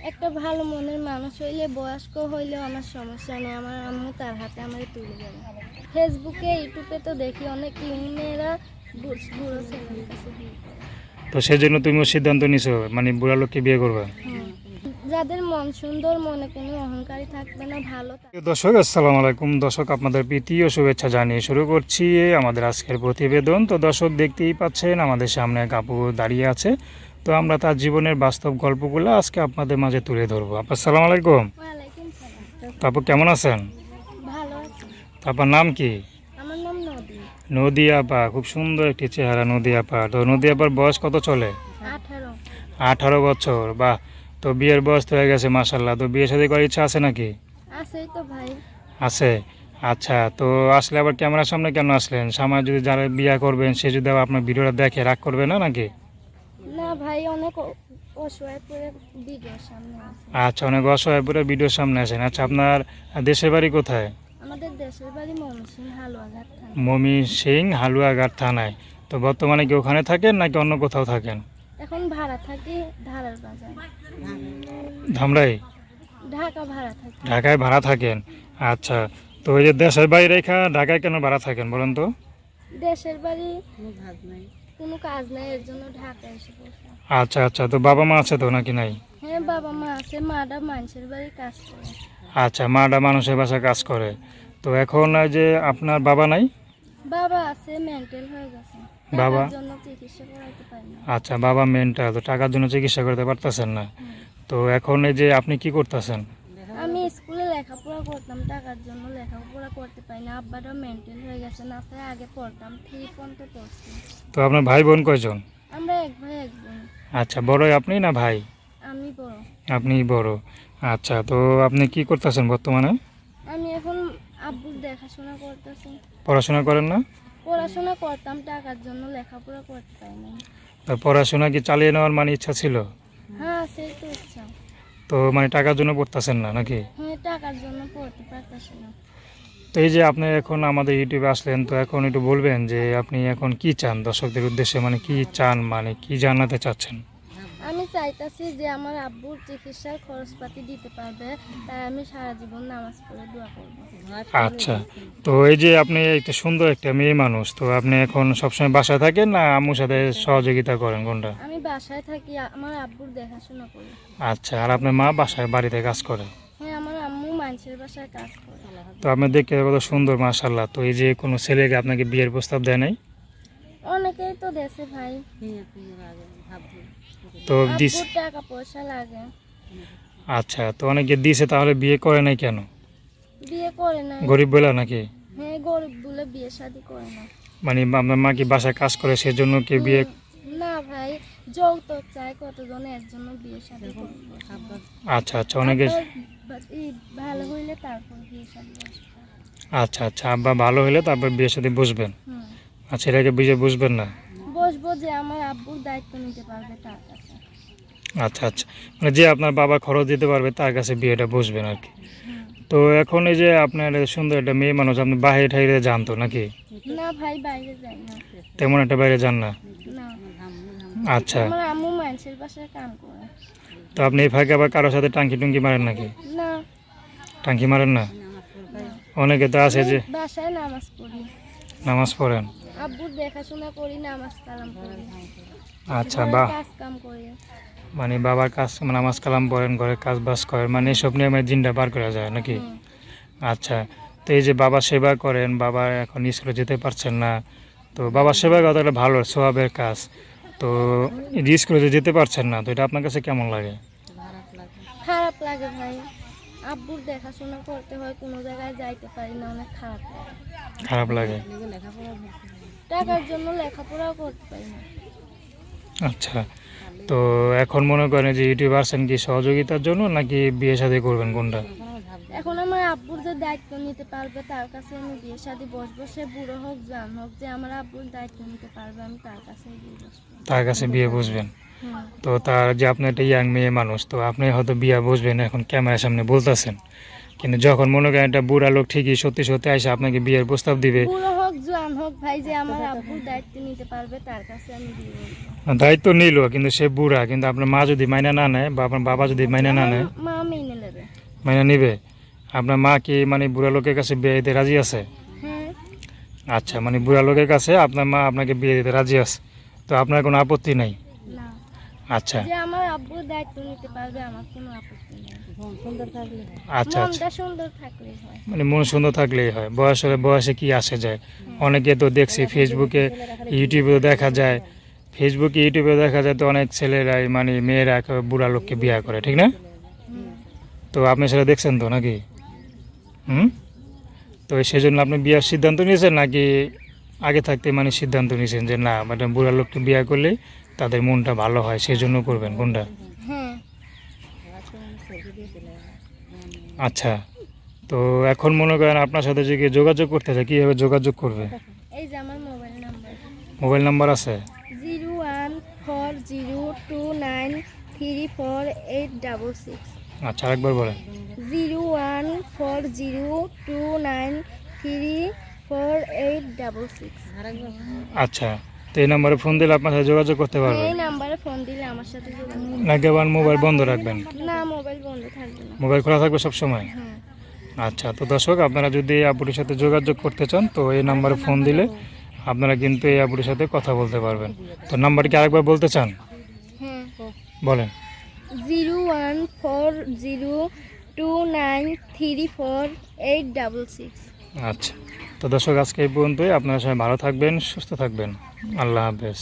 একটা ভালো মনের মানুষ হইলে, বয়স্ক হইলেও আমার সমস্যা নেই, আমার আম্মু তার হাতে আমার তুলে যাবে। ফেসবুকে ইউটিউবে তো দেখি অনেক মেয়েরা বুড়ো ছেলের কাছে বিয়ে করে। তো সেই জন্য তুমি সিদ্ধান্ত নিছো মানে বুড়া লোককে বিয়ে করবে। যাদের মন সুন্দর, মনে কোনো অহংকারী থাকবে না, ভালো দর্শক আসসালামু আলাইকুম। দর্শক আপনাদের প্রীতি ও শুভেচ্ছা জানিয়ে শুরু করছি আমাদের আজকের প্রতিবেদন। তো দর্শক দেখতেই পাচ্ছেন আমাদের সামনে এক আপু দাঁড়িয়ে আছে। তো আমরা তার জীবনের বাস্তব গল্পগুলো আজকে আপনাদের মাঝে তুলে ধরবো। আপু আসসালামু আলাইকুম। ওয়ালাইকুম সালাম। তো আপু কেমন আছেন? ভালো আছি। তো আপনার নাম কি? আমার নাম নদী। নদী আপা, খুব সুন্দর একটি চেহারা নদী আপা। তো নদী আপার বয়স কত চলে? 18। 18 বছর, বাহ। তো বিয়ের বয়স তো হয়ে গেছে মাশাল্লাহ। তো বিয়ে শাদী করার ইচ্ছা আছে নাকি? আছেই তো ভাই। আছে। আচ্ছা, তো আসলে আবার ক্যামেরার সামনে কেন আসলেন? সামনে যদি যারা বিয়ে করবেন সে যদি আবার আপনার ভিডিওটা দেখে রাগ করবে না নাকি? না ভাই, অনেক অসহায় করে ভিডিওর সামনে আছে। আচ্ছা, অনেক অসহায় পরে ভিডিওর সামনে আসেন। আচ্ছা, আপনার দেশের বাড়ি কোথায়? আমাদের দেশের বাড়ি ময়মনসিংহ হালুয়াঘাট থানা। ময়মনসিংহ হালুয়াঘাট থানায়। তো বর্তমানে কি ওখানে থাকেন নাকি অন্য কোথাও থাকেন? এখন ভাড়া থাকি ধারার বাজার, ধামরাই? ঢাকা ভাড়া থাকি। ঢাকায় ভাড়া থাকেন। আচ্ছা, তো ওই যে দেশের বাড়ি রেখা ঢাকায় কেন ভাড়া থাকেন বলেন তো? দেশের বাড়ি কোনো কাজ নাই, এর জন্য ঢাকা এসে পড়ছি। আচ্ছা আচ্ছা, তো বাবা মা আছে তো নাকি নাই? হ্যাঁ, বাবা মা আছে, মাটা মানুষের বাড়ি কাজ করে। আচ্ছা, মাটা মানুষের বাসায় কাজ করে। তো এখন ওই যে আপনার বাবা নাই? বাবা আছে, মেন্টাল হয়ে গেছে, বাবা? টাকার জন্য চিকিৎসা করাতে পারি না। আচ্ছা, বাবা মেন্টাল, তো টাকার জন্য চিকিৎসা করতে পারতেছেন না। তো এখন এই যে আপনি কি করতেছেন? আমি স্কুলে লেখাপড়া করতাম, টাকার জন্য লেখাপড়া করতে পারি না। আব্বাটা মেন্টাল হয়ে গেছে, না স্যার আগে পড়তাম, 3 পর্যন্ত পড়ছি। তো আপনার ভাই বোন কয়জন? আমরা এক ভাই এক বোন। আচ্ছা, বড়ই আপনি না ভাই? আমি বড়। আপনি বড়। আচ্ছা, তো আপনি কি করতেছেন বর্তমানে? আমি এখন আব্বুর দেখাশোনা করতেছি। পড়াশোনা করেন না? পড়াশোনা করতাম, টাকার জন্য লেখাপড়া করতে পারি না। তো পড়াশোনা কি চালিয়ে নেওয়ার মানে ইচ্ছা ছিল? হ্যাঁ, সেই তো ইচ্ছা। তো মানে টাকার জন্য পড়তেছেন না নাকি? হ্যাঁ, টাকার জন্য পড়তে পারতেছি না। তো এই যে আপনি এখন আমাদের ইউটিউবে আসলেন, তো এখন একটু বলবেন যে আপনি এখন কি চান দর্শকদের উদ্দেশ্যে, মানে কি চান, মানে কি জানাতে চাচ্ছেন? আমি চাইতাছি যে আমার আব্বুর চিকিৎসার খরচপাতি দিতে পারবে, তাই আমি সারা জীবন নামাজ পড়ে দোয়া করব। আচ্ছা, তো এই যে আপনি একটা সুন্দর একটা মেয়ে মানুষ, তো আপনি এখন সবসময় বাসায় থাকেন না আম্মুর সাথে সহযোগিতা করেন, কোনটা? আমি বাসায় থাকি, আমার আব্বুর দেখাশোনা করি। আচ্ছা, আর আপনার মা বাসায় বাড়িতে কাজ করে? হ্যাঁ, আমার আম্মু মানুষের বাসায় কাজ করে। তো আপনি দেখতে কত সুন্দর মাশাআল্লাহ। তো এই যে কোনো ছেলেকে আপনাকে বিয়ের প্রস্তাব দেয় নাই? অনেকেই তো দেশে ভাই, তো দিস আব্বুর টাকা পয়সা লাগে। আচ্ছা, তো অনেকে দিছে, তাহলে বিয়ে করে নাই কেন? বিয়ে করে না। গরিব বলে নাকি? হ্যাঁ, গরিব বলে বিয়ে শাদী করে না। মানে আপনার মা কি বাসায় কাজ করে সেজন্য কি বিয়ে? না ভাই, যৌতুক চায় কতজন, এর জন্য বিয়ে শাদী করবে। আচ্ছা আচ্ছা, অনেকে। ভালো হইলে তারপর বিয়ে শাদী বসবে। আচ্ছা আচ্ছা, আব্বা ভালো হলে তারপর বিয়ের সাথে বসবেন। আচ্ছা, এটাকে বিয়ে বুঝবেন না? বসবো যে আমার আব্বুর দায়িত্ব নিতে পারবে তার কাছে। আচ্ছা আচ্ছা, মানে যে আপনার বাবা খরচ দিতে পারবে তার কাছে বিয়েটা বসবেন আর কি। তো এখন এই যে আপনার সুন্দর একটা মেয়ে মানুষ, আপনি বাইরে ঠাইরে যান তো নাকি? না ভাই, বাইরে যাই না। তেমন একটা বাইরে যান না? না, আচ্ছা, আমার আম্মু মানুষের বাসায় কাম করে। তো আপনি এই ফাঁকে আবার কারোর সাথে টাঙ্কি টুঙ্কি মারেন নাকি? না, টাঙ্কি মারেন না? অনেকে তো আছে যে বাসায় নামাজ পড়ি, নামাজ পড়েন। আব্বুর দেখাশোনা করি, নামাজ কালাম করি। আচ্ছা, ঘরের বাহ। কাজ কাম করি। মানে বাবার কাজ, মানে নামাজ কালাম পড়েন, ঘরের কাজ বাজ করেন, মানে এসব নিয়ে আমার দিনটা পার করা যায় নাকি? আচ্ছা, তো এই যে বাবার সেবা করেন, বাবা এখন স্কুলে যেতে পারছেন না, তো বাবার সেবা করা তো একটা ভালো সোয়াবের কাজ। তো এই যে স্কুলে যে যেতে পারছেন না, তো এটা আপনার কাছে কেমন লাগে? খারাপ লাগে ভাই, আব্বুর দেখাশোনা করতে হয়, কোনো জায়গায় যাইতে পারি না, অনেক খারাপ লাগে। খারাপ লাগে? টাকার জন্য লেখাপড়াও করতে পারি না। আচ্ছা, তো এখন মনে করেন যে ইউটিউব আসছেন কি সহযোগিতার জন্য নাকি বিয়ে শাদী করবেন, কোনটা? এখন আমার আব্বুর যে দায়িত্ব নিতে পারবে তার কাছে আমি বিয়ে শাদী বসবো, সে বুড়ো হোক জান হোক, যে আমার আব্বুর দায়িত্ব নিতে পারবে আমি তার কাছে বিয়ে বসবো। তার কাছে বিয়ে বসবেন? তো তার যে আপনি একটা ইয়াং মেয়ে মানুষ, তো আপনি হয়তো বিয়ে বসবেন এখন ক্যামেরার সামনে বলতেছেন, কিন্তু যখন মনে করেন একটা বুড়া লোক ঠিকই সত্যি সত্যি এসে আপনাকে বিয়ের প্রস্তাব দিবে, বুড়ো হোক জোয়ান হোক ভাই, যে আমার আব্বুর দায়িত্ব নিতে পারবে তার কাছে আমি দিয়ে বলবো। দায়িত্ব নিল কিন্তু সে বুড়া, কিন্তু আপনার মা যদি মাইনা না নেয় বা আপনার বাবা যদি মাইনা না নেয়, মা মেনে নেবে। মাইনা নিবে, আপনার মা কি মানে বুড়া লোকের কাছে বিয়ে দিতে রাজি আছে? হ্যাঁ। আচ্ছা, মানে বুড়া লোকের কাছে আপনার মা আপনাকে বিয়ে দিতে রাজি আছে, তো আপনার কোনো আপত্তি নাই? না, আচ্ছা যে আমার আব্বুর দায়িত্ব নিতে পারবে আমার কোনো আপত্তি নেই। আচ্ছা আচ্ছা, মনটা সুন্দর থাকলেই হয়। মানে মন সুন্দর থাকলেই হয়। বয়স হলে বয়সে কি আসে যায়? অনেকে তো দেখছি ফেসবুকে ইউটিউবেও দেখা যায়, ফেসবুকে ইউটিউবে দেখা যায় তো অনেক ছেলেরাই মানে মেয়েরা একেবারে বুড়া লোককে বিয়ে করে, ঠিক না? হুম। তো আপনি সেটা দেখছেন তো নাকি? হুম। তো সেই জন্য আপনি বিয়ার সিদ্ধান্ত নিয়েছেন নাকি আগে থাকতে মানে সিদ্ধান্ত নিয়েছেন যে না মানে বুড়া লোককে বিয়ে করলে তাদের মনটা ভালো হয়, সেই জন্য করবেন? কোনটা? হ্যাঁ। আচ্ছা, তো এখন মনে করেন আপনার সাথে যে কেউ যোগাযোগ করতে চায়, কীভাবে যোগাযোগ করবে? এই যে আমার মোবাইল নাম্বার মোবাইল নাম্বার আছে? 01402934866। আচ্ছা, আরেকবার বলেন। 01402934866। আচ্ছা, তো এই নাম্বারে ফোন দিলে আপনার সাথে যোগাযোগ করতে পারবেন এই নাম্বারে ফোন দিলে আমার সাথে যোগাযোগ। নাকি আবার মোবাইল বন্ধ রাখবেন? না, মোবাইল বন্ধ থাকবে না। মোবাইল খোলা থাকবে সব সময়? হ্যাঁ। আচ্ছা, তো দর্শক আপনারা যদি এই আপুটির সাথে যোগাযোগ করতে চান তো এই নাম্বারে ফোন দিলে আপনারা কিন্তু এই আপুটির সাথে কথা বলতে পারবেন। তো নাম্বার কি আরেকবার বলতে চান? হ্যাঁ। বলেন। 01402934866। আচ্ছা, তো দর্শক আজকে এই পর্যন্তই। আপনারা সবাই ভালো থাকবেন, সুস্থ থাকবেন। আল্লাহ হাফেজ।